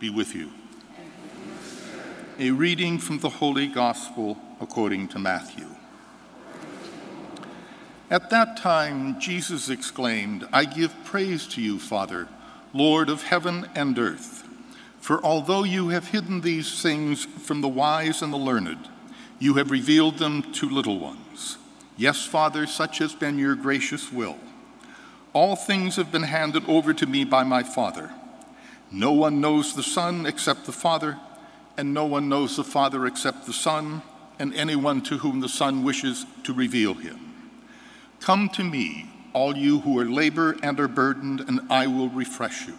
be with you. A reading from the Holy Gospel according to Matthew. At that time, Jesus exclaimed, "I give praise to you, Father, Lord of heaven and earth. For although you have hidden these things from the wise and the learned, you have revealed them to little ones. Yes, Father, such has been your gracious will. All things have been handed over to me by my Father. No one knows the Son except the Father, and no one knows the Father except the Son, and anyone to whom the Son wishes to reveal him. Come to me, all you who are labor and are burdened, and I will refresh you.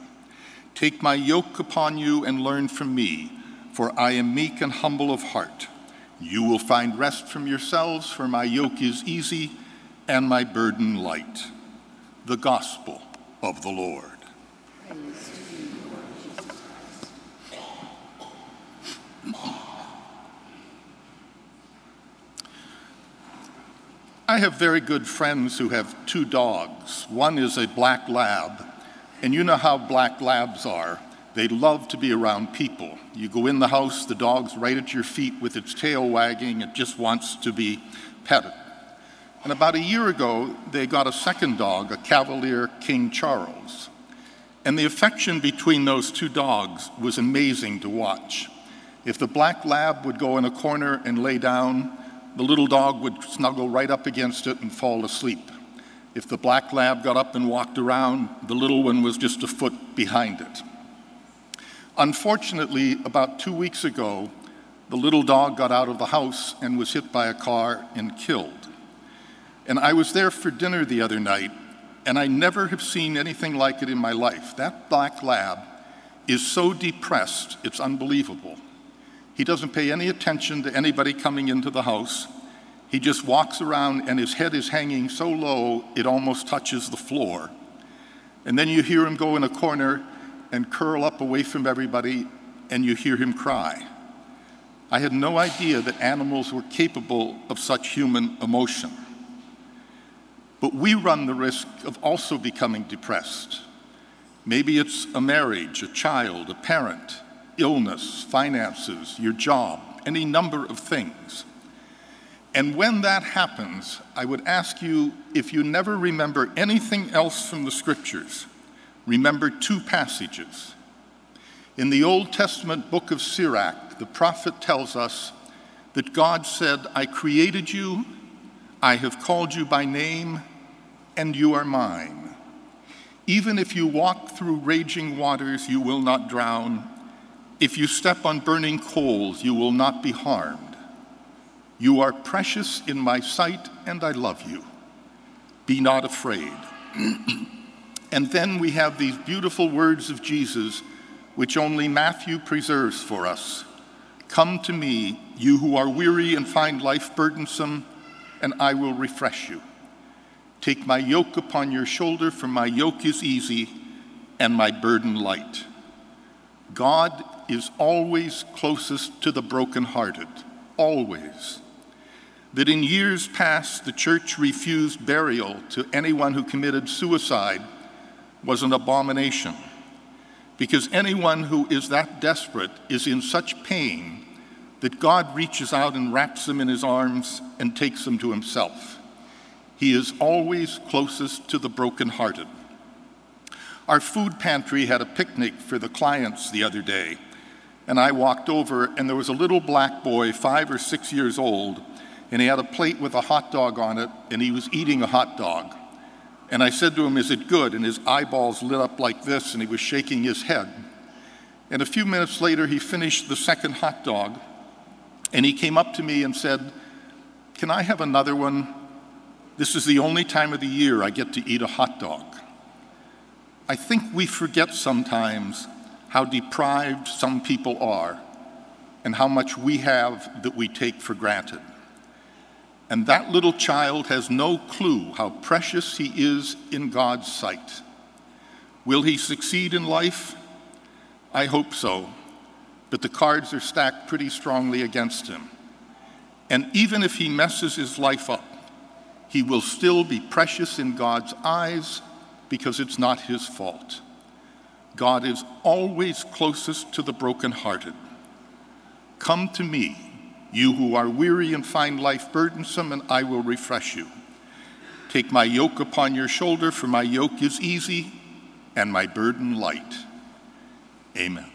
Take my yoke upon you and learn from me, for I am meek and humble of heart. You will find rest from yourselves, for my yoke is easy and my burden light." The Gospel of the Lord. Praise to you, Lord Jesus Christ. I have very good friends who have two dogs. One is a black lab, and you know how black labs are. They love to be around people. You go in the house, the dog's right at your feet with its tail wagging. It just wants to be petted. And about a year ago, they got a second dog, a Cavalier King Charles. And the affection between those two dogs was amazing to watch. If the black lab would go in a corner and lay down, the little dog would snuggle right up against it and fall asleep. If the black lab got up and walked around, the little one was just a foot behind it. Unfortunately, about 2 weeks ago, the little dog got out of the house and was hit by a car and killed. And I was there for dinner the other night, and I never have seen anything like it in my life. That black lab is so depressed, it's unbelievable. He doesn't pay any attention to anybody coming into the house. He just walks around and his head is hanging so low it almost touches the floor. And then you hear him go in a corner and curl up away from everybody, and you hear him cry. I had no idea that animals were capable of such human emotion. But we run the risk of also becoming depressed. Maybe it's a marriage, a child, a parent, illness, finances, your job, any number of things. And when that happens, I would ask you, if you never remember anything else from the scriptures, remember two passages. In the Old Testament book of Sirach, the prophet tells us that God said, "I created you, I have called you by name, and you are mine. Even if you walk through raging waters, you will not drown. If you step on burning coals, you will not be harmed. You are precious in my sight, and I love you. Be not afraid." And then we have these beautiful words of Jesus, which only Matthew preserves for us. "Come to me, you who are weary and find life burdensome, and I will refresh you. Take my yoke upon your shoulder, for my yoke is easy and my burden light." God is always closest to the brokenhearted, always. That in years past the church refused burial to anyone who committed suicide was an abomination, because anyone who is that desperate is in such pain that God reaches out and wraps them in his arms and takes them to himself. He is always closest to the brokenhearted. Our food pantry had a picnic for the clients the other day, and I walked over, and there was a little black boy, 5 or 6 years old, and he had a plate with a hot dog on it, and he was eating a hot dog. And I said to him, "Is it good?" And his eyeballs lit up like this, and he was shaking his head. And a few minutes later, he finished the second hot dog, and he came up to me and said, "Can I have another one? This is the only time of the year I get to eat a hot dog." I think we forget sometimes how deprived some people are and how much we have that we take for granted. And that little child has no clue how precious he is in God's sight. Will he succeed in life? I hope so, but the cards are stacked pretty strongly against him. And even if he messes his life up, he will still be precious in God's eyes because it's not his fault. God is always closest to the brokenhearted. Come to me, you who are weary and find life burdensome, and I will refresh you. Take my yoke upon your shoulder, for my yoke is easy and my burden light. Amen.